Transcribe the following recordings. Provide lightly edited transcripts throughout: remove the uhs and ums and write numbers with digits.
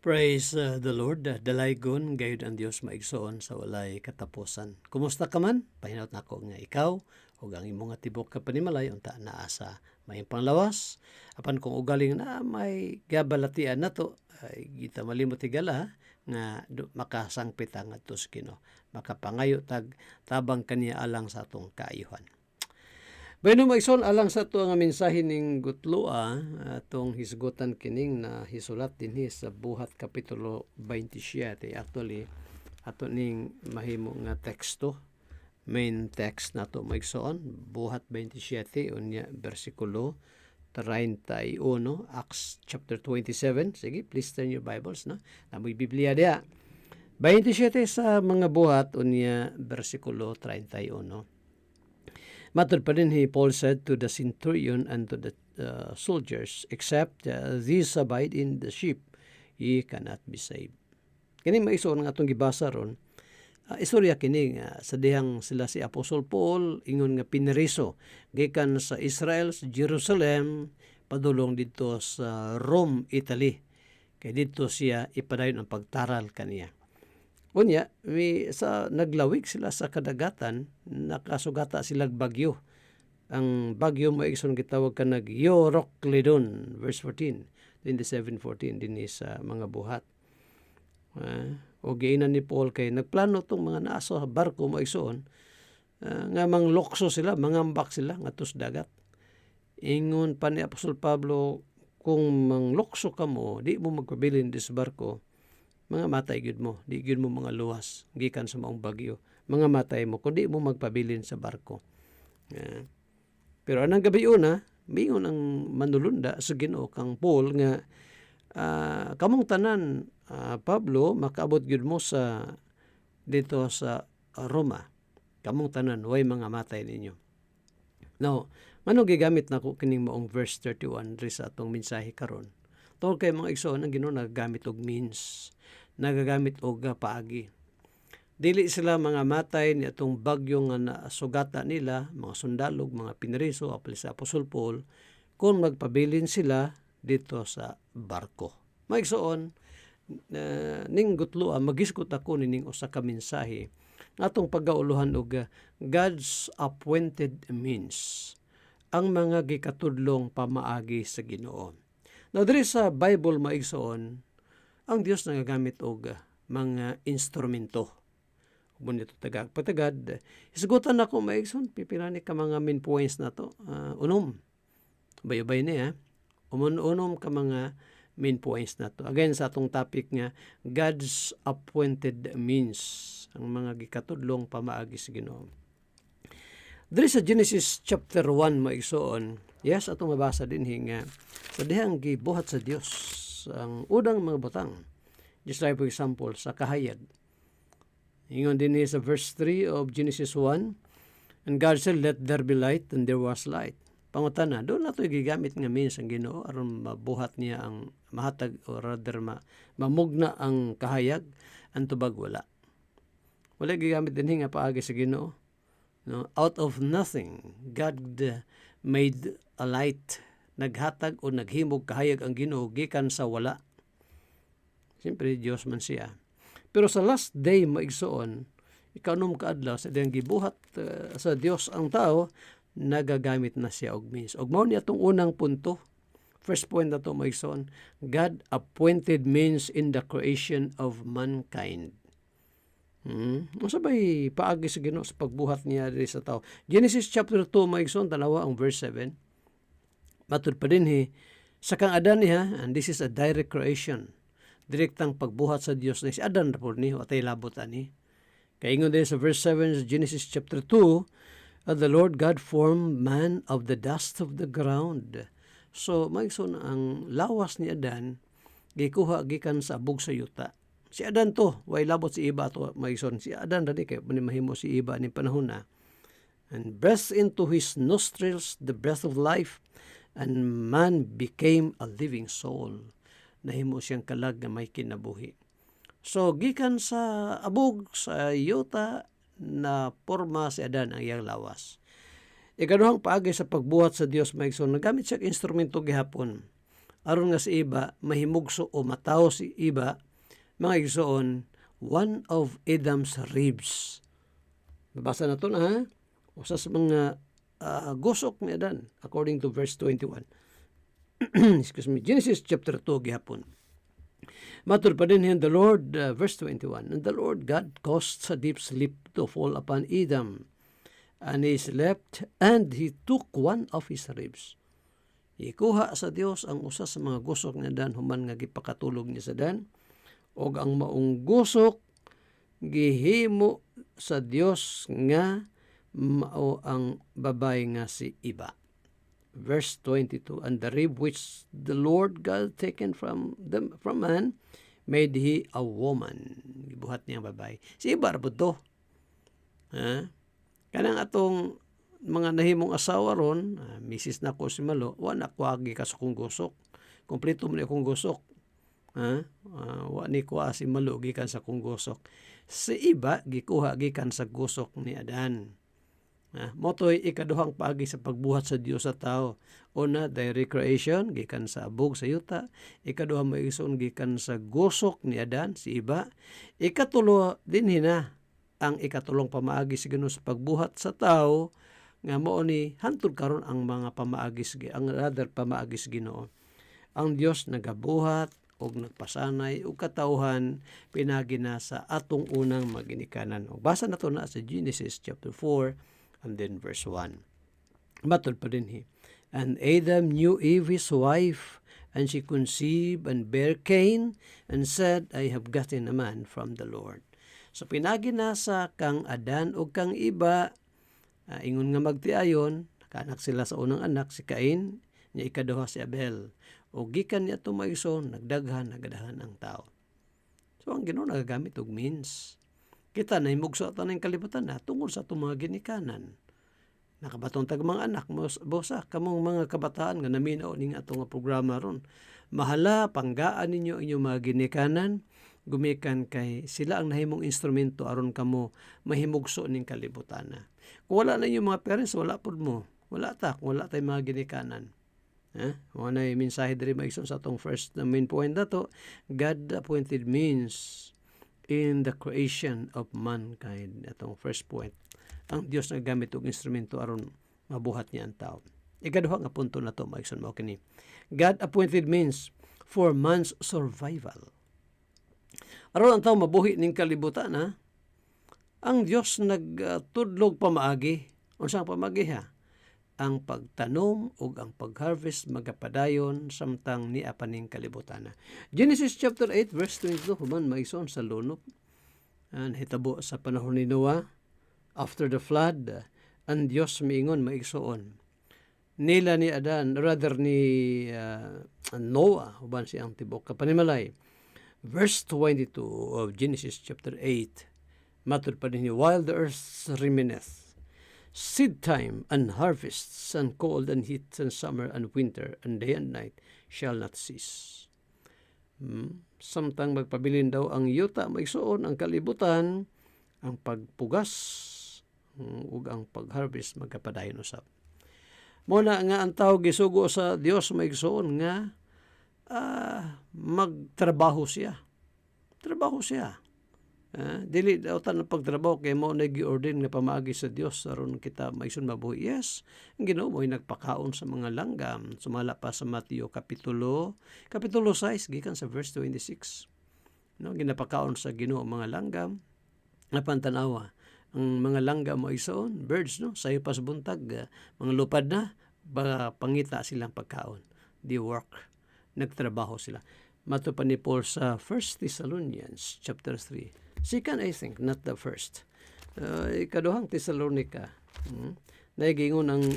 Praise the Lord, dalaygon gayud ang Dios maigsoon sa walay katapusan. Kumusta ka man? Pahinawt nako nga ikaw ug ang imong nga tibok ka panimalay unta naa sa may panglawas. Apan kung ugaling na may gabalatian nato, ay kita malimot tigala nga makasangpit ang adto sa Ginoo. Makapangayo tag tabang kaniya alang sa atong kaayuhan. Bueno, maigsoon alang sa ito nga mensahe ning Gutloa, atong hisgutan kining na hisulat dinhi sa Buhat Kapitulo 27. Actually, ato ning mahimo nga teksto, main text nato maigsoon, Buhat 27, unya versikulo 31, Acts chapter 27. Sige, please turn your Bibles, na. Namoy Biblia dia. 27 sa mga buhat, unya versikulo 31. Matud pa din, Paul said to the centurion and to the soldiers, except these abide in the ship, ye cannot be saved. Kini maigsoon nga atong gibasa ron, istorya kini nga sa dihang sila si Apostol Paul ingon nga pineriso gikan sa Israel, sa Jerusalem, padulong dito sa Rome, Italy. Kay dito siya ipadayon ang pagtaral kaniya. Unya, sa naglawig sila sa kadagatan, nakasugata silang bagyo. Ang bagyo maigsoon gitawag ka Euroclydon, verse 14, 27:14 din sa mga buhat. O giinan ni Paul kay nagplano tong mga naa sa barko maigsoon, nga manglokso sila, mangambak sila ngadto sa dagat. Ingon pa ni Apostol Pablo, kung manglokso ka mo, di mo magpabilin di sa barko, mga matay gyud mo, di gyud mo mga luwas gikan sa maong bagyo, mga matay mo kundi mo magpabilin sa barko. Pero anang gabi una, mingon ang manulunda sa Ginoo kang Paul nga kamong tanan, Pablo, makaabot gyud mo sa dito sa Roma. Kamong tanan way mga matay ninyo. Now, ngano gigamit nako kining maong verse 31 ri sa atong mensahe karon? Tungkol kay mga igsoon, ang Ginoo nagagamit og means, nagagamit og paagi. Dili sila mga matay ni atong bagyo nga nasugata nila, mga sundalog, mga pineriso, apil sa Apostol Paul, kung magpabilin sila dito sa barko. Mga igsoon, ning Gutloa, magisgot ako ning usa ka mensahe atong paggauluhan og God's appointed means, ang mga gikatudlong pamaagi sa Ginoo. Now, diri sa Bible maigsoon, ang Dios nagagamit og mga instrumento. Kung nito patagad, isgutan ako maigsoon, pipilani ka mga main points na to. Unom, bayobay niya, unom ka mga main points na to. Again, sa atong topic nga, God's appointed means, ang mga gikatudlong pamaagi sa Ginoo. Diri sa Genesis chapter 1 maigsoon, yes, atong mabasa din nga sa dihang gibuhat sa Dios ang udang mga butang. Just like for example sa kahayag. Ingon din sa verse 3 of Genesis 1, and God said, let there be light, and there was light. Pangutana, doon nato gigamit nga means ang Ginoo aron mabuhat niya ang mahatag or rather mamugna ang kahayag, ang tubag wala. Wala gigamit din nga paagi sa Ginoo. No, out of nothing, God made a light. Naghatag o naghimog kahayag ang Ginoo gikan sa wala. Siyempre, Diyos man siya. Pero sa last day, maigsoon, ikanom kaadlaw sa diyang gibuhat sa Diyos ang tao, nagagamit na siya og means. Og mao ni atong unang punto. First point na to maigsoon, God appointed means in the creation of mankind. Sabay paagi sa Ginoo sa pagbuhat niya diri sa tao. Genesis chapter 2 maigsoon, tanawa ang verse 7. Matud pa din sa kang Adan niya, and this is a direct creation. Direktang pagbuhat sa Dios ni si Adan ra pud ni watay labot ani. Kay ingon din sa verse 7 sa Genesis chapter 2, the Lord God formed man of the dust of the ground. So maigsoon ang lawas ni Adan gikuha gikan sa abog sa yuta. Si Adan to, way labot si Iba to, maigsoon. Si Adan dali kay mahimo si Iba ni panahon na. And breathed into his nostrils the breath of life, and man became a living soul. Nahimo siyang kalag na may kinabuhi. So, gikan sa abog, sa yuta, na porma si Adan ang iyang lawas. Ikaduhang paagi sa pagbuhat sa Dios maigsoon, nagamit siya instrumento gihapon aron nga si iba mahimugso o mataw si iba, mga igsoon, one of Adam's ribs. Babasa na to na ha? Usa sa mga gusok ni Adan according to verse 21. Excuse me, Genesis chapter 2 gihapon. Matud pa din the Lord, verse 21, and the Lord God caused a deep sleep to fall upon Adam, and he slept, and he took one of his ribs. Ikuha sa Dios ang usa sa mga gusok ni Adan human nga gipakatulog niya sa Dan, og ang maong gusok gihimo sa Dios nga mao ang babay nga si Iba. Verse 22, and the rib which the Lord God taken from man, made he a woman. Gibuhat niya ang babay. Si Iba ra to. Kanang atong mga nahimong asawa ron, misis na ko si Malo, wa na kuagi ka sa kong gusok. Kompleto mo na akong gusok. Wa ni kuha si Malo gikan sa kong gusok. Si Iba gikuha gikan sa gusok ni Adan. Motoy ikaduhang paagi sa pagbuhat sa Dios sa tao. Una, the recreation gikan sa abog sa yuta. Ikaduha maigsoon gikan sa gusok ni Adan, si Iba. Ikatulo din hina ang ikatulong pamaagi sa Ginoo sa pagbuhat sa tao, nga mao ni hantod karon ang mga pamaagi sa Ginoo. Ang Dios nagabuhat og nagpasanay og katawhan pinagi na sa atong unang maginikanan. Og basa nato na sa Genesis chapter 4 and then verse 1. Matod pa din and Adam knew Eve his wife, and she conceived and bare Cain, and said, I have gotten a man from the Lord. So pinagi na sa kang Adan o kang Iba, ingon nga magtiayon, nakanak sila sa unang anak, si Cain, niya ikaduha si Abel. O gikan niya tumayson, nagdaghan ang tao. So ang Ginoo nagagamit og means. Kita na himugso ato ng kalibutan na tungkol sa itong mga ginikanan. Nakabatong tag mga anak, bosa, kamong mga kabataan nga naminaw ning atong programa ron. Mahala, panggaan ninyo inyong mga ginikanan, gumikan kay sila ang nahimong instrumento aron kamo mahimugso ning kalibutan na. Kung wala na inyong mga parents, wala po mo. Wala wala tayo mga ginikanan. Wala na yung mensahe diri maigsoon sa atong first main point na to, God appointed means in the creation of mankind. Atong first point. Ang Dios nagamit og instrumento aron mabuhat niya ang tao. Ikaduha nga punto na to, maigsoon mo kini. God appointed means for man's survival. Aron ang tao mabuhi ning kalibutan ang Dios nagtudlog pamaagi. Unsang pamaagi ang pagtanom ug ang pagharvest magapadayon samtang niya paning kalibutan. Genesis chapter 8 verse 22 human maigsoon sa lunop. Hitabo sa panahon ni Noah after the flood, ang Dios miingon maigsoon nila ni Adan, rather ni Noah, uban siyang tibok kapanimalay. Verse 22 of Genesis chapter 8, matud pa din, while the earth remaineth, seed time and harvests, and cold and heat, and summer and winter, and day and night shall not cease. Samtang magpabilin daw ang yuta, maigsoon ang kalibutan, ang pagpugas ug ang pagharvest magkapadayon usab. Muna nga ang tao gisugo sa Dios maigsoon nga magtrabaho siya. Trabaho siya. Dili daw tan pagtrabaho kay mo na gi-ordain nga pamaagi sa Dios aron kita maigsoon mabuhi. Yes, ang Ginoo mo'y nagpakaon sa mga langgam. Sumala pa sa Mateo kapitulo 6 gikan sa verse 26. Ginapakaon sa Ginoo mga langgam. Apan tanawa ang mga langgam mo igsoon, birds sayo pa sa buntag, mga lupad na pangita silang pagkaon. They work, nagtrabaho sila. Mato pa ni Paul sa 1 Thessalonians chapter 3. Second, I think, not the first. Ikaduhang Thessalonica. Naigingon ang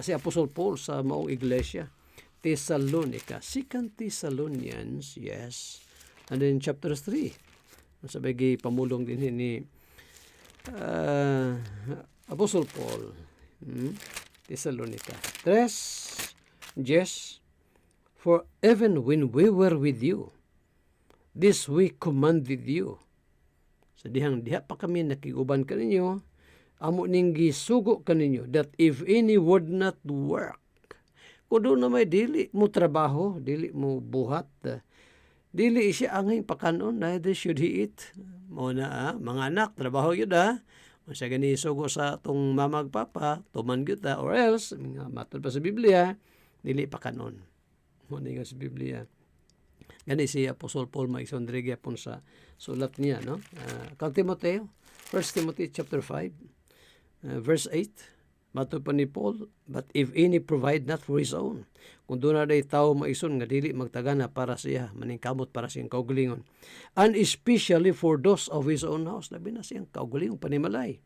si Apostle Paul sa maong iglesia. Thessalonica. Second Thessalonians, yes. And then chapter 3. Sabay pamulong din ni Apostle Paul. Thessalonica. 3, yes. For even when we were with you, this we commanded you. Sa diha pa kami nakiguban kaninyo, amo ning gisugo kaninyo, that if any would not work, Kudo na may dili mo trabaho, dili mo buhat, dili siya angay pakanon, neither should he eat. Mo na mga anak, trabaho yun Sa gani sugo sa tong mamagpapa, tuman gyud or else, matod pa sa Biblia, dili pakanon. Mo nga sa Biblia. Gani si Apostol Paul maisondre gyapon sa sulat niya, no? Kang Timoteo, 1 Timothy chapter 5, verse 8. Matod pa ni Paul, but if any provide not for his own, kung doon na day tao maison nga dili magtagana para siya, maningkamot para siyang kaugalingon, and especially for those of his own house, labi na siyang kaugalingon panimalay.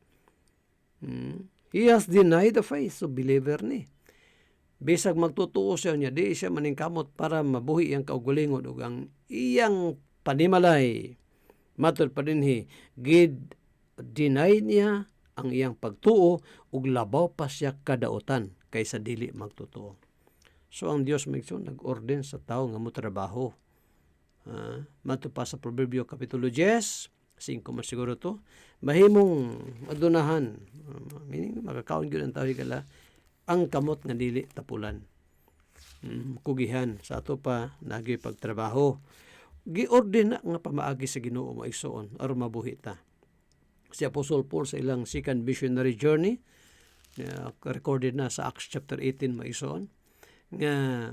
He has denied the faith, so believer ni. Bisag magtutuo siya niya, di siya maningkamot para mabuhi iyang kaugalingon ug ang iyang panimalay. Matod pa dinhi, deny niya ang iyang pagtuo ug labaw pa siya kadaotan kaysa dili magtutuo. So ang Dios nag-orden sa tao nga motrabaho. Matod pa sa Proverbio kapitulo 10, 5 man siguro to, mahimong adunahan, meaning makakaon gyud ang tao higala ang kamot nga dili tapulan. Kugihan sa ato pa nagi pagtrabaho. Giorden na nga pamaagi sa Ginoo maigsoon aron mabuhi ta. Si Apostle Paul sa ilang second missionary journey, recorded na sa Acts chapter 18 maisoon, nga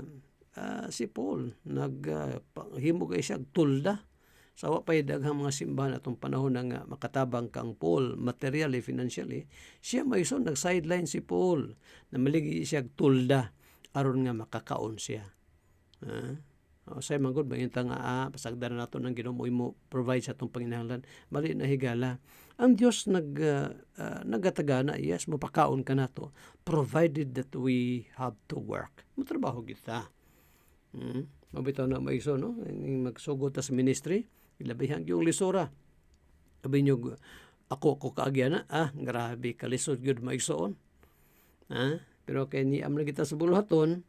si Paul naghimo kay siya tulda. Sawa pa'y daghang mga simbahan atong panahon na nga makatabang kang Paul materially, financially, siya maison nag-sideline si Paul na maligi siya tulda aron nga makakaon siya. Say manggod bangita nga pasagdan nato ng Ginoo mo provide sa atong panginahanglan, mali na higala. Ang Dios nagatagana, yes, mapakaon ka nato provided that we have to work. Motrabaho kita. Mabitaw na maiso, no? Magsugod ta sa ministry, ilabihan yung lisura. Sabi nyo, ako kaagyan na, grabe, kalisod yun maisoon. Pero kaya ni amla kita sa buluhaton,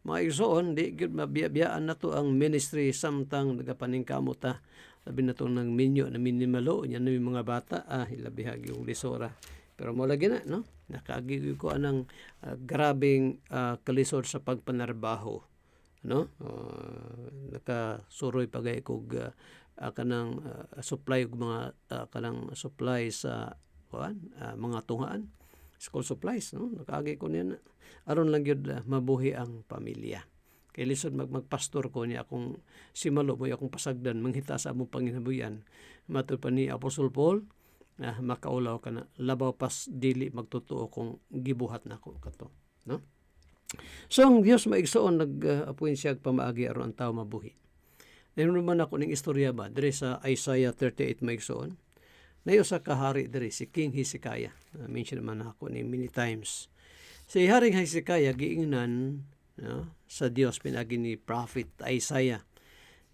maisoon, di yun mabiyabiyaan na to ang ministry samtang nagapaningkamot ta. Sabi na to ng minyo na minimalo, yan na yung mga bata, ilabihag yung lisura. Pero mo lagi na, no? Nakagigil ko anang grabing kalisod sa pagpanarbaho. No? Nakasuroy pagay kog kanang supply og mga kanang supply sa mga tungaan, school supplies, no? Nakaagi ko niya aron lang gyud mabuhi ang pamilya. Kay lisod magpastor ko niya akong simalo mo akong pasagdan manghita sa among panginabuyan. Matud pa ni Apostle Paul, makaulaw ka na labaw pas dili magtotoo kung gibuhat nako kato, no? So ang Dios maigsoon nag-appoint siya pamaagi aron ang tao mabuhi. Nahimo man ako ning istorya ba diri sa Isaiah 38 maigsoon. Nayo sa kahari diri si King Hezekiah. Mention man ako ni many times. Si Haring Hezekiah giingnan, no, sa Dios pinagi ni prophet Isaiah.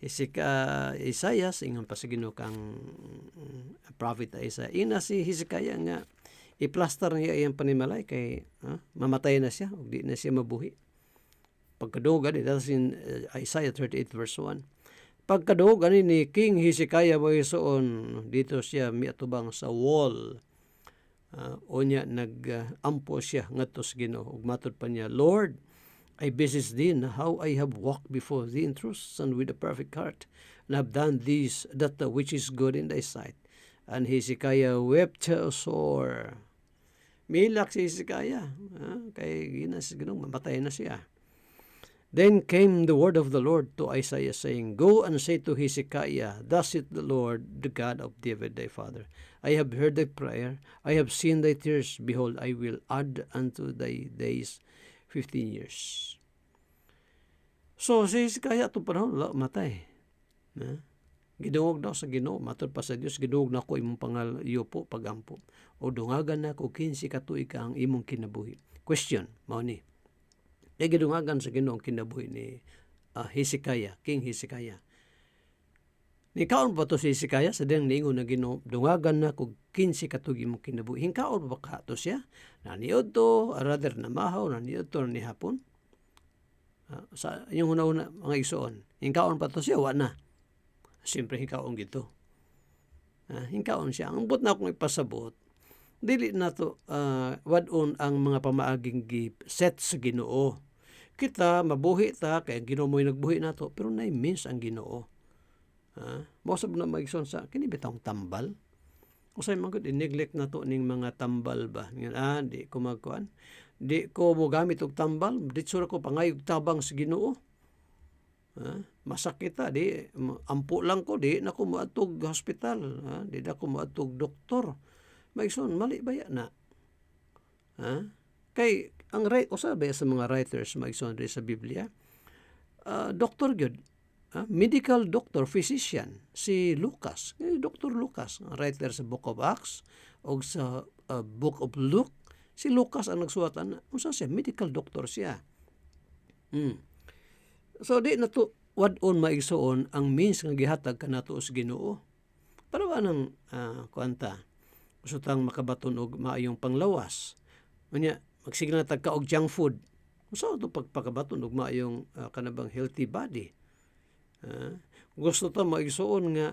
Isaiah ingon pa sa Ginoo kang prophet Isaiah. Ina si Hezekiah nga i-plaster niya iyang panimalay kay mamatay na siya ug di na siya mabuhi. Pagkaduga ni that's in Isaiah 38 verse 1. Pagkaduga ni King Hezekiah moisoon dito siya miatubang sa wall. Onya nag-ampo siya ngadto sa Ginoo ug matud pa niya, Lord, I beseech thee how I have walked before thee in truth and with a perfect heart, and have done that which is good in thy sight. And Hezekiah wept sore. Milak si Hezekiah, kay ginas Ginoo mamatay na siya. Then came the word of the Lord to Isaiah, saying, Go and say to Hezekiah, Thus saith the Lord, the God of David thy father, I have heard thy prayer, I have seen thy tears, behold, I will add unto thy days 15 years. So si Hezekiah itong panahon, matay. Gidungog daw sa Ginoo, matod pa sa Dios, gidungog na ko imong pangalyupo, pagampo, o dungagan na ko 15 katuig ka ang imong kinabuhi. Question, mao ni. Gidungagan sa Ginoo ang kinabuhi ni Hezekiah, King Hezekiah. Ni kaon ba to si Hezekiah sa diyang niingon na Ginoo, dungagan na ko 15 katuig imong kinabuhi. Hingkaon ba ka to siya? Naniod to, rather namahaw, naniod to ni hapon. Sa inyong una-una mga igsoon, hingkaon pa to siya, wa na. Siyempre hingkaon gito. Hingkaon siya. Ang but na akong ipasabot, dili na to wadon ang mga pamaaging set sa Ginoo. kita mabuhi ta kay ang Ginoo mo'y nagbuhi nato, pero nay means ang Ginoo. Mao sab na maigsoon sa kini bitong tambal. Usay man gud i-neglect nato ning mga tambal ba. Di ko magkuan. Di ko mo gamit og tambal, ditso ra ko pangayog tabang sa Ginoo. Masakit ta, di ampo lang ko, di na ko moadtog hospital, di na ko moadtog doktor. Maigsoon mali baya na. Kay ang usabi sa mga writers maigsoon sa Biblia, doktor gyud, medical doctor, physician, si Lucas, Dr. Lucas, ang writer sa Book of Acts o sa Book of Luke, si Lucas ang nagsuwatan, unsa siya, medical doctor siya. So di na to wadon maigsoon ang means nga gihatag kanato sa Ginoo. Pero anang kuanta, gusto tang makabaton og maayong panglawas. Unya, magsigla na tagka og junk food. Usa to pagpakabaton og maayong kanabang healthy body. Gusto ta maigsuon nga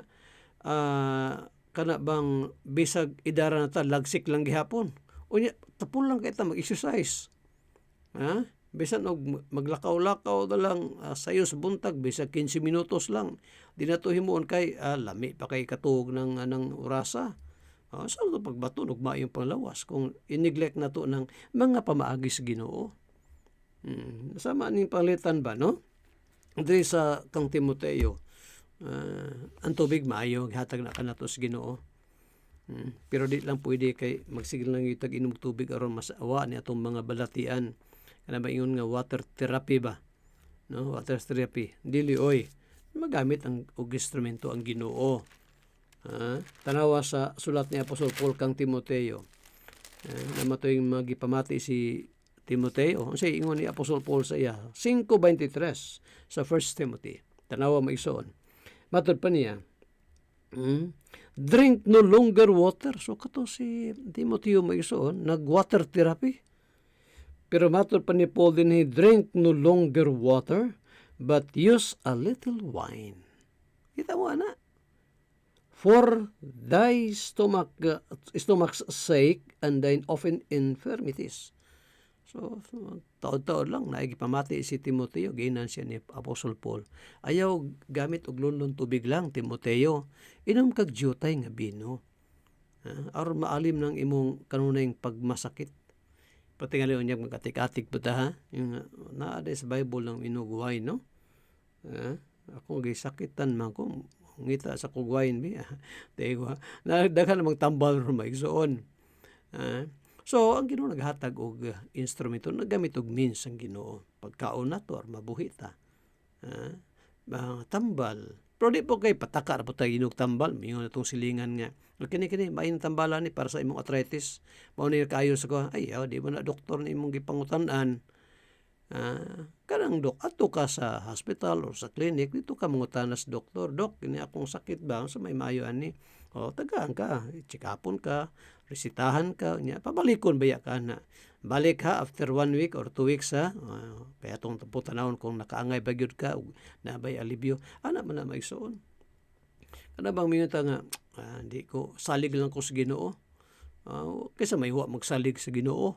kanabang bisag idara na ta lagsik lang gihapon. Unya, tapon lang kay ta mag-exercise. Bisan og maglakaw-lakaw na lang sayo sa buntag, bisag 15 minutos lang. Di na to himuon kay lami pa kay katuog ng orasa. Saan ito pagbaton og maayong panglawas kung in-neglect na to ng mga pamaagi sa Ginoo. Sama ning palitan ba, no? Diri sa kang Timoteo, ang tubig maayo, gihatag na kanato sa Ginoo. Pero di lang pwede kay magsigil lang itag inom tubig aron masawa ni atong mga balatian. Kana ba ingon nga water therapy ba? No, water therapy. Dili oy. Magamit ang og instrumento ang Ginoo. Tanawa sa sulat ni Apostol Paul kang Timoteo. Na matuing magipamati si Timoteo. Ang say ingon ni Apostol Paul sa iya, 5:23 sa 1 Timothy. Tanawa maigsoon. Matod pa niya, drink no longer water. So kato si Timoteo maigsoon, nag-water therapy. Pero matod pa ni Paul din, drink no longer water, but use a little wine. Kita mo ana? For thy stomach's sake and thine often infirmities. So taod-taod lang naigipamati si Timoteo, ginan siya ni Apostle Paul. Ayaw gamit og lunlon tubig lang, Timoteo. Inom kag jutay nga bino. Aron maalim ng imong kanunayng pagmasakit. Pati nga liyon niyang mag-atik-atik po ta, ha? Yung naaday sa Bible ng inugway, no? Ako gisakitan man ko, ngita sa kugwain bi. Dahil nagdagan namang tambal ron maigsoon. So, ang Ginoo naghatag og instrumento, nagamit og means ang Ginoo. Pagkaon na to, mabuhi ta. Tambal. Pero di po kay pataka na po tayo inog tambal. Mayroon na itong silingan nga. Kini, main tambalan ni para sa imong arthritis. Maunir kayo sa ko, di mo na doktor na imong gipangutan-an. Kanang ato ka sa hospital o sa clinic, dito ka mangutanas doktor. Dok, kini akong sakit ba? Sa may mayo ani. Tagaan ka, check-upon ka, resitahan ka, pabalikon baya ka na. Balik ha after 1 week or 2 weeks ha. Kaya itong taputanawon kung nakaangay bagyod ka, nabay alibyo, man na maigsoon. Kana bang minuta nga, di ko, salig lang ko sa Ginoo. Kaysa may huwa magsalig sa Ginoo.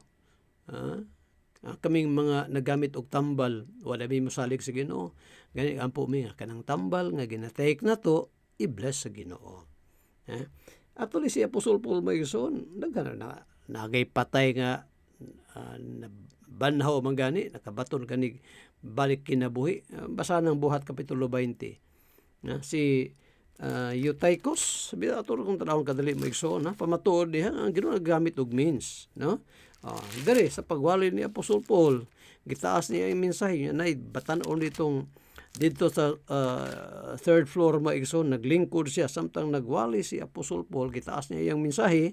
Kaming mga nagamit og tambal, wala may masalig sa Ginoo. Gani ampo mi kanang tambal nga ginatake na to, i-bless sa Ginoo. Atuloy si Apostol Paul maigsoon, nagay patay nga banhaw man gani, nakabaton kanig balik kinabuhi. Basa ng Buhat Kapitulo 20. Si Eutychus, sabi na ito kung tanawang kadali maigsoon, pamatuod niya, ang Ginoo nagamit og means, no? Dere sa pagwali ni Apostol Paul, gitaas niya yung mensahe niya, batanon ditong dito sa third floor maigsoon, naglingkod siya, samtang nagwali si Apostol Paul, gitaas niya yung mensahe,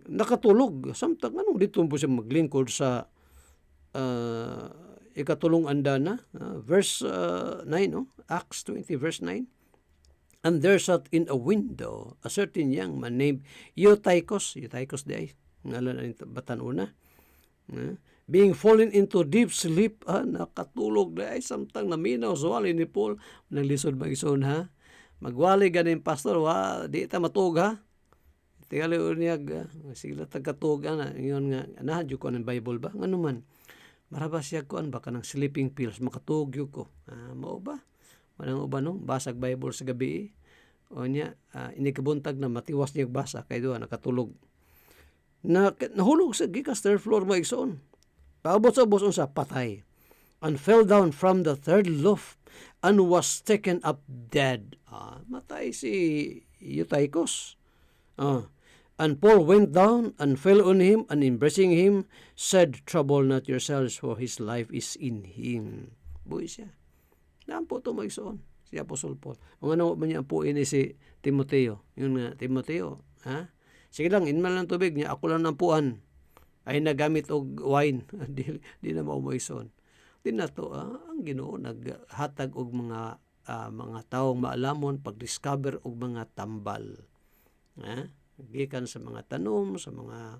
nakatulog, samtang anong dito po siya maglingkod sa ikatulong andana, verse 9, no? Acts 20 verse 9. And there sat in a window a certain young man named Eutychus day, ngalan ang batanuna, being fallen into deep sleep, nakatulog day, samtang naminaw sa wali ni Paul, naglisod mag-ison ha, magwali ganin pastor, di ta matug ha, tingali unyag, sigla tagkatug, yun nga, nahadyo ko ng Bible ba, nga naman, Marabas siya kuan ba kanang sleeping pills makatugyo ko. Mao ba? Manang uban no, basag Bible sa gabi. O niya, inikabuntag na matiwas niya basa kay duha nakatulog. Nahulog sa gikas third floor mo igsoon. Paabot sa ubos unsa patay. And fell down from the third loft and was taken up dead. Matay si Eutychus. And Paul went down and fell on him, and embracing him, said, "Trouble not yourselves, for his life is in him." Buhay siya. Naampo ito magsoon, si Apostol Paul. Ang ano man niya po ini si Timoteo. Yun nga, Timoteo. Sige lang, inman lang tubig niya, ako lang nampuan. Ay nagamit og wine. di na maumagsoon. Di na to, ang Ginoo naghatag og mga taong maalamon, pag-discover og mga tambal. Gikan sa mga tanom, sa mga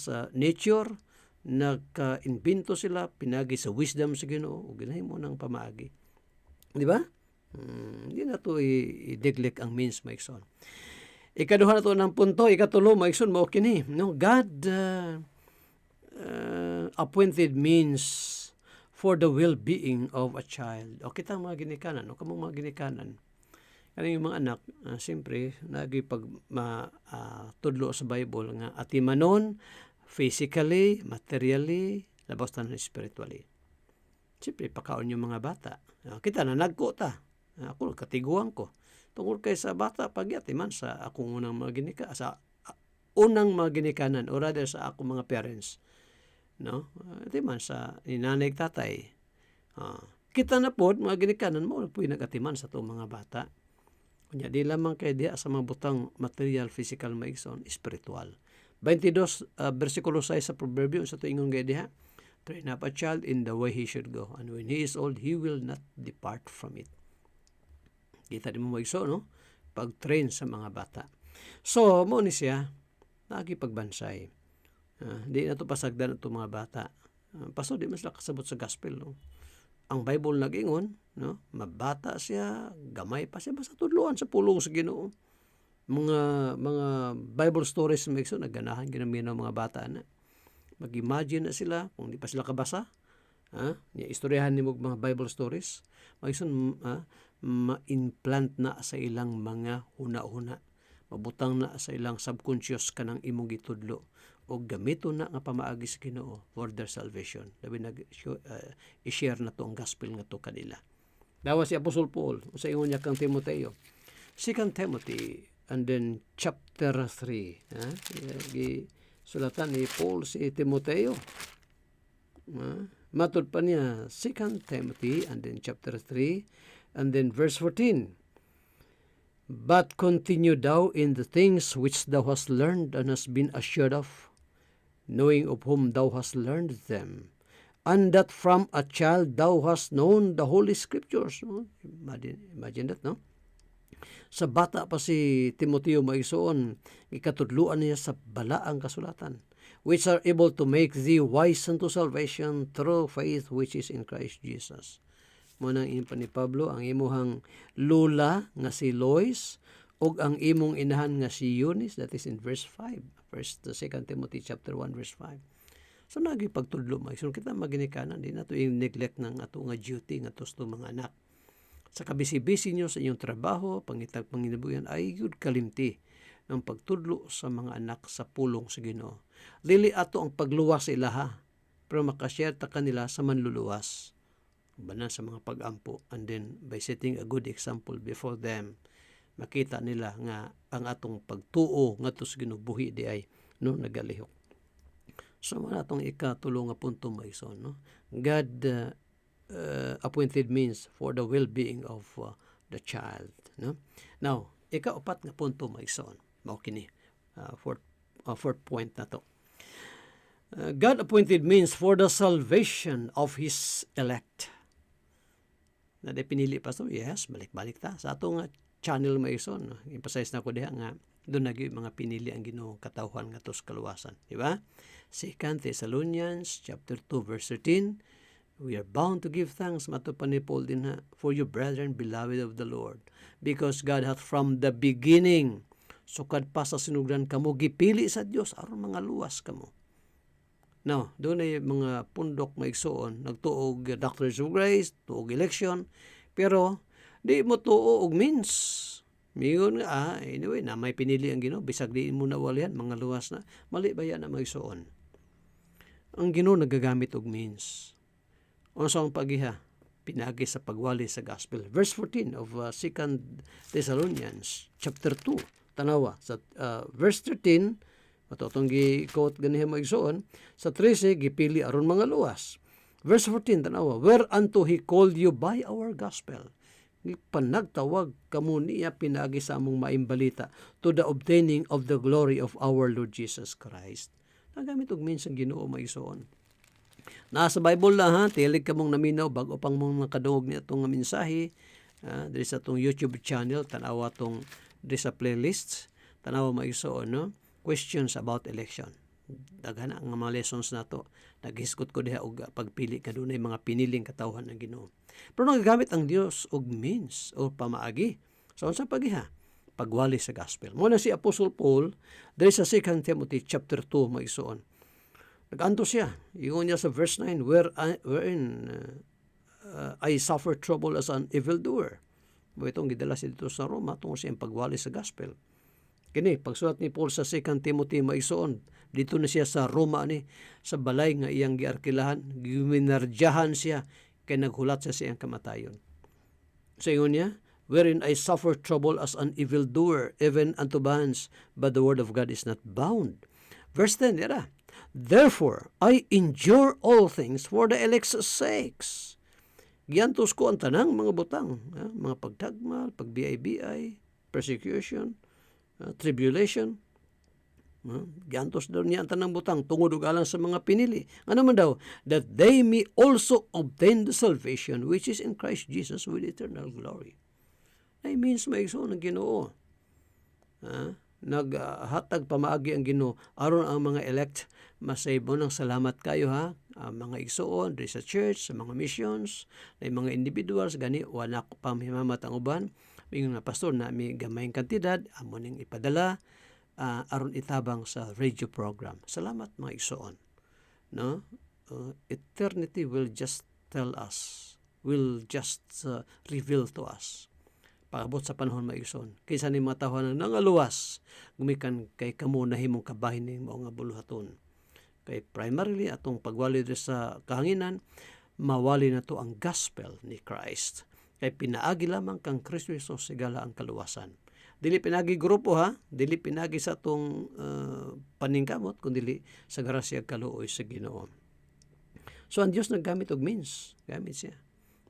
sa nature, nagka-invento sila, pinagi sa wisdom sa Ginoo, ug ginahimo ng pamaagi. Di ba? Hindi na to i-neglect ang means, Maikson. Ikaduha na to ng punto, ikatulo, Maikson, mao kini. No? God appointed means for the well-being of a child. O kita mga ginikanan, o kamong mga ginikanan, kani yung mga anak, siyempre, nagipag tudlo sa Bible nga atimanon, physically, materially, labas na spiritually. Siyempre, pakaon yung mga bata. Kita na nagko ta. Ako, katiguan ko. Tungkol kay sa bata, pagyatiman sa akong unang mga ginikanan, o rather sa akong mga parents. No? Atiman sa ninanay tatay. Kita na po, mga ginikanan mo, po nagatiman sa itong mga bata. Kunya, di lamang kay diya sa mga butang material, physical, maigsoon, spiritual. 22, versikulo 6 sa Proverbio, sa tuingon kay diya, train up a child in the way he should go, and when he is old, he will not depart from it. Kita di mo maigsoon, no? Pag-train sa mga bata. So, mo ni siya, nakipagbansay. Di na ito pasagdan ito mga bata. Paso, di mas kasabot sa gospel, no? Ang Bible nag-ingon, no? Mabata siya, gamay pa siya, basta tudluan sa pulong sa Ginoo. Mga Bible stories may nagganahan ginamino mga bata na. Mag-imagine na sila kung di pa sila kabasa. Istoryahan ni mo mga Bible stories. Magsun ma-implant na sa ilang mga huna-huna. Mabutang na sa ilang subconscious kanang imong gitudlo o gamito na nga pamaagi sa Ginoo for their salvation. Dabi i-share na to ang gospel nga to kanila. Dawa si Apostol Paul sa ingon niya kang Timoteo. 2 Timothy and then chapter 3. Sulatan ni Paul si Timoteo. Matod pa niya 2 Timothy and then chapter 3 and then verse 14. But continue thou in the things which thou hast learned and hast been assured of, knowing of whom thou hast learned them, and that from a child thou hast known the Holy Scriptures. Imagine that, no? Sa bata pa si Timoteo maigsoon, ikatudluan niya sa balaang kasulatan, which are able to make thee wise unto salvation through faith which is in Christ Jesus. Munang impa ni Pablo, ang imuhang lula nga si Lois, o ang imong inahan nga si Eunice, that is in verse 5. 2 Timothy chapter 1 verse 5. So nagipagtudlo so kita maginikanan, di na ito yung neglect ng ato nga duty nga tos mga anak. Sa kabisi-bisi nyo sa inyong trabaho, pangitag panginabuyan, ay yun kalimti ng pagtudlo sa mga anak sa pulong sa Ginoo. Dili ato ang pagluwas sa ilaha, pero makashare ta kanila sa manluluwas. Banan sa mga pag-ampo, and then by setting a good example before them, makita nila nga ang atong pagtuo nga tos ginubuhi di ay nagalihok. So man atong ikatulo nga punto maison, no? God appointed means for the well-being of the child, no? Now, ikaupat nga punto maison, mao kini fourth point na to. God appointed means for the salvation of His elect. Na pinili pa so, yes, balik-balik ta. Sa atong channel maison, emphasize na ko diha nga doon mga pinili ang Ginoo katawhan nga tos kaluwasan, di ba? 2 Thessalonians chapter 2 verse 13, we are bound to give thanks, mato pa ni Paul din ha, for you brethren beloved of the Lord, because God hath from the beginning, sukad pa sa sinugdan kamo, gipili sa Dios aron mga luwas kamo. Now, doon ay mga pundok maigsuon, nagtuog doctrines of grace, tuog election, pero di mo tuo og means. Miyon nga, anyway, na may pinili ang Ginoo, bisag di mo nawalihan, mga luwas na, mali ba yan na maigsuon? Ang Ginoo nagagamit og means. Unsa ang pagiha? Pinagi sa pagwali sa gospel. Verse 14 of 2 Thessalonians chapter 2. Tanawa sa verse 13, matutong gi-quote ganiha maigsuon, sa 13 gipili aron mga luwas. Verse 14 tanawa, whereunto he called you by our gospel. Panagtawag kamo niya pinagi sa among maimbalita to the obtaining of the glory of our Lord Jesus Christ. Nagamit og means ang Ginoo maigsuon. Nasa Bible lang ha, tilig ka mong naminaw bago pang mong nakadungog niya itong mensahe. Diri sa itong YouTube channel, tanawa itong diri sa playlist, tanawa maigsuon, no? Questions about election. Daghan ang mga lessons na to. Naghiskot ko diha og pagpili ka dunay mga piniling katawhan ng Ginoo. Pero nagagamit ang Dios og means o pamaagi. So unsa pagiha? Pagwali sa gospel. Muna si Apostle Paul diri sa 2 Timothy chapter 2 maigsuon. Nag-anto siya. Iyon niya sa verse 9, wherein I suffer trouble as an evildoer. Itong gidala siya dito sa Roma tungkol sa pagwali sa gospel. Kini, pagsulat ni Paul sa 2 Timothy maigsuon, dito na siya sa Roma ni, sa balay nga iyang giarkilahan, giminardyahan siya, kay naghulat siya sa iyang kamatayon. Sa ingon niya, wherein I suffer trouble as an evildoer, even unto bands, but the word of God is not bound. Verse 10, yara, therefore, I endure all things for the elect's sakes. Giantos ko ang tanang mga butang, mga pagtagmal, pagbiay-biay, persecution, tribulation. Giantos daw niya ang tanang butang, tungod og alang sa mga pinili. Ano man daw? That they may also obtain the salvation which is in Christ Jesus with eternal glory. Ay means maigsoon ng Ginoo. Naghatag pamaagi ang Ginoo aron ang mga elect masave mo ng salamat kayo ha, mga igsoon diri sa church, sa mga missions, na mga individuals gani wala ko pamimamat ang uban, mingon na pastor na may gamayng kantidad amo ning ipadala aron itabang sa radio program. Salamat mga igsoon. No? Eternity will just tell us, will just reveal to us. Pagabot sa panahon maigsoon. Kaysa ni mga tawanan nangaluwas, gumikan kay kamo nahimong kabahin ni mga buluhaton. Kay primarily atong pagwali sa kahanginan, mawali na to ang gospel ni Christ. Kay pinaagi lamang kang Kristo Jesus sigala ang kaluwasan. Dili pinagi grupo ha, dili pinagi sa atong paningkamot, kundi sa grasya kaluoy sa Ginoo. So ang Dios naggamit og means, gamit siya.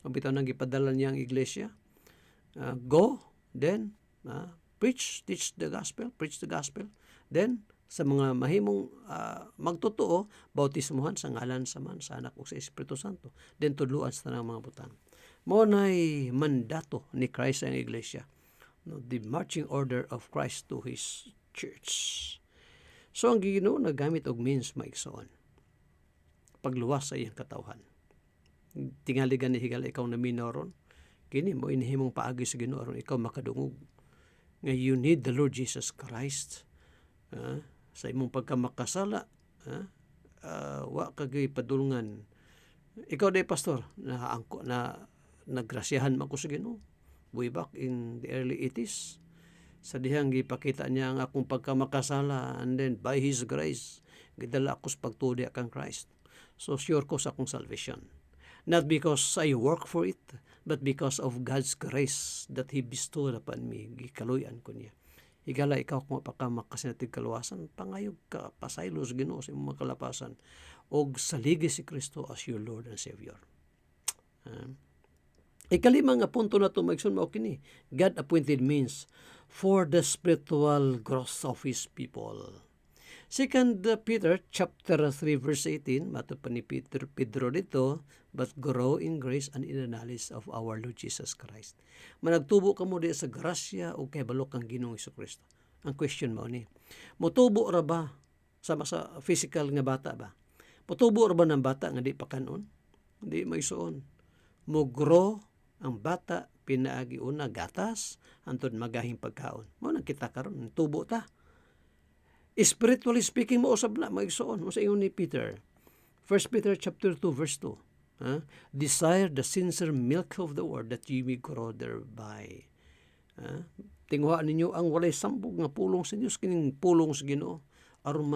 Ang bitaw nang gipadala niya ang iglesia, go, then preach, teach the gospel, preach the gospel. Then, sa mga mahimong magtotoo, bautismuhan sa ngalan sa Man, sa Anak ug sa Espiritu Santo. Then, tudluan sa tanang mga butang. Mao nay mandato ni Christ sa iglesia. No, the marching order of Christ to His church. So, ang Ginoo nagamit og means maigsoon. Pagluwas sa iyang katawhan. Tingali gani higala ikaw na minoron, kini mo inihimong paagi sa Ginoo aron ikaw makadungog nga you need the Lord Jesus Christ sa imong pagkamakasala, wa kagay padulungan ikaw day pastor na nagrasyahan man ko sa Ginoo way back in the early 80s sa dihang gipakita niya ang akong pagkamakasala, and then by His grace gidala ako sa pagtudi kang Christ. So sure ko sa akong salvation, not because I work for it, but because of God's grace that He bestowed upon me. Gikaluyan ko niya. Higala ikaw kung mapakamakasinatig kaluwasan, pangayog ka, pasaylos Ginoo sa imong kalapasan, og saligi si Kristo as your Lord and Savior. Ikalima nga punto na ito, maigsoon mo kini, God appointed means for the spiritual growth of His people. 2 Peter chapter 3 verse 18, mato pa ni Pedro dito, but grow in grace and in the knowledge of our Lord Jesus Christ. Managtubo ka mo di sa grasya o kay balok ang Ginoong Jesucristo. Ang question mo ni, mutubo ra ba sama sa physical nga bata ba? Mutubo ra ba ng bata nga di pa kanon? Hindi maigsoon. Mo grow ang bata pinaagi una gatas antod magahing pagkaon. Mo nang kita karon tubo ta. Spiritually speaking mo usab na maigsoon mo sa ingon ni Peter. 1 Peter chapter 2 verse 2. Desire the sincere milk of the word that ye may grow thereby. Tinguha ninyo ang walay sambog nga pulong sa Dios, kining pulong sa Ginoo aron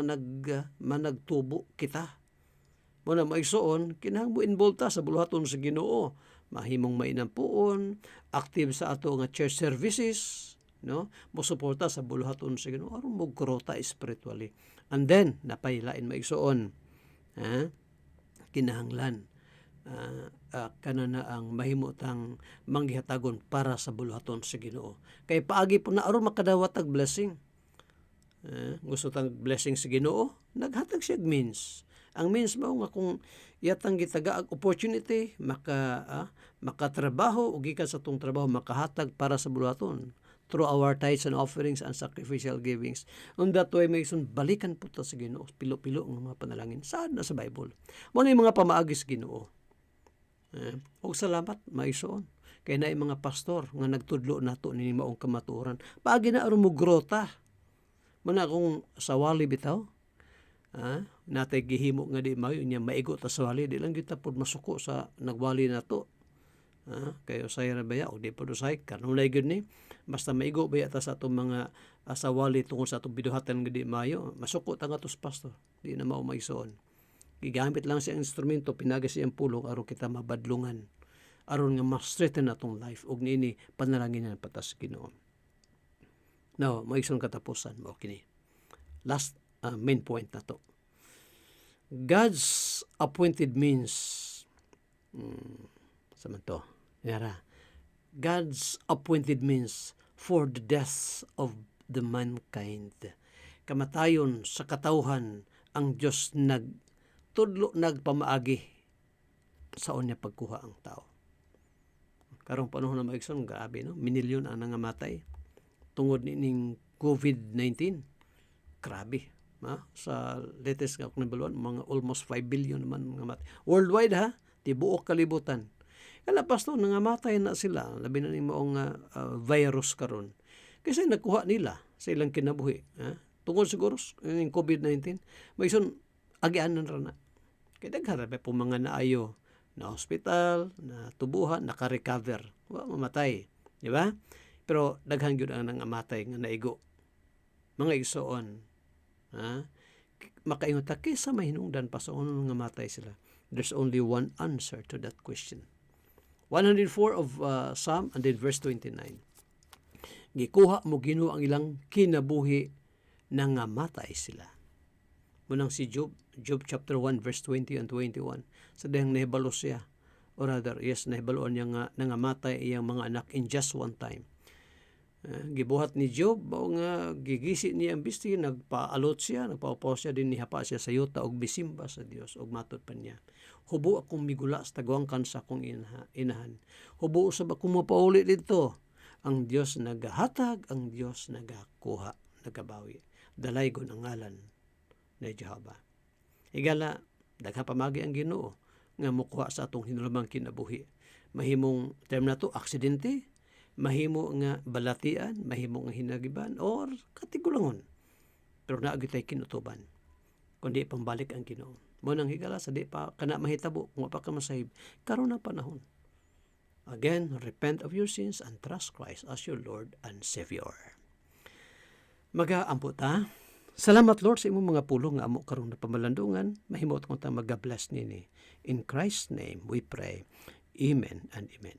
managtubo kita. Muna maigsoon, kinahanglan mo involta sa buluhaton sa Ginoo. Mahimong mainampuon, active sa ato nga church services, no? Mosuporta sa buluhaton sa Ginoo aron mo growta spiritually. And then napailain maigsoon, kinahanglan kanana ang mahimutang manggihatagon para sa buluhaton sa Ginoo. Kay paagi po na aron makadawat og blessing. Gusto tang blessing sa Ginoo, naghatag siya means. Ang means mao nga kung iyatang gitaga ang opportunity makatrabaho ug gikan sa tong trabaho makahatag para sa buluhaton through our tithes and offerings and sacrificial givings. On that way may balikan po ta sa Ginoo, pilo-pilo ng mga panalangin. Saan na sa Bible? Mao na mga pamaagi sa Ginoo. Og salamat maisoon kay naay mga pastor nga nagtudlo nato nini maong kamatuoran. Paagi na aron mo grota. Muna kung sawali bitaw, natay gihimo nga di mayo niya maigo ta sa wali, di lang kita pod masuko sa nagwali nato. Kayo say ra baya o di pod usay kanunay gyud ni basta maigo baya ta sa atong mga sawali tungod sa atong biduhatan nga di mayo, masuko ta nga tos pastor. Di na mao maigsoon. Gigamit lang siya instrumento, pinaga siyang pulong aron kita mabadlungan, aron nga ma-strengthen atong life ug niini panalangin patas Ginoo. Now, maigsoon katapusan mo kini. Last main point na to. God's appointed means. Saman to. Yara. God's appointed means for the death of the mankind. Kamatayon sa katawhan ang Dios nagpamaagi sa unya pagkuha ang tao. Karong panahon na maigsoon, grabe no, minilyon ang nangamatay tungod ning COVID-19. Grabe. Sa latest nga kung nabaluan, mga almost 5 billion naman mga matay. Worldwide tibuok kalibutan. Kala pastor, nangamatay na sila, labi na ni maong virus karon. Kasi nakuha nila sa ilang kinabuhi. Tungod siguro ng COVID-19, may isun, agianan na. Kaya nagharap po mga naayo na hospital, na tubuhan, naka-recover. Mamatay. Di ba? Pero daghan gyud ang nangamatay nga naigo. Mga igsoon, makaingon ta kaysa mahinungdan pa sa unong nga matay sila. There's only one answer to that question. 104 of Psalm and then verse 29. Gikuha mo Ginoo ang ilang kinabuhi na nga matay sila. Munang si Job chapter 1 verse 20 and 21. Sa dayang nahibalo siya, or rather, yes, nahibaloan niya nga nangamatay iyang mga anak in just one time. Gibuhat ni Job bao nga gigisi niya ang bisti, nagpaalot siya, nagpaupaw siya, din nihapa siya sa yuta og bisimba sa Dios og matud pa niya. Hubo akong migula sa tagwang kansa akong inahan. Hubo usab akong mapauli dito. Ang Dios nagahatag, ang Dios nagakuha, nagabawi. Dalaygon ang ngalan ni Jehovah. Igala, dagha pamagi ang Ginoo nga mokuha sa atong hinulumang kinabuhi. Mahimong term na to aksidente, mahimo nga balatian, mahimo nga hinagiban, or katigulangon. Pero naagi tayo kinutuban. Kundi pambalik ang Ginoo. Mo nang higala sa di pa kana mahitabo, kung pa ka masahib, karon na panahon. Again, repent of your sins and trust Christ as your Lord and Savior. Mag-aampo ta. Salamat Lord sa imong mga pulong nga amo karong napamalandungan. Mahimo ta mag-bless nini. In Christ's name we pray. Amen and amen.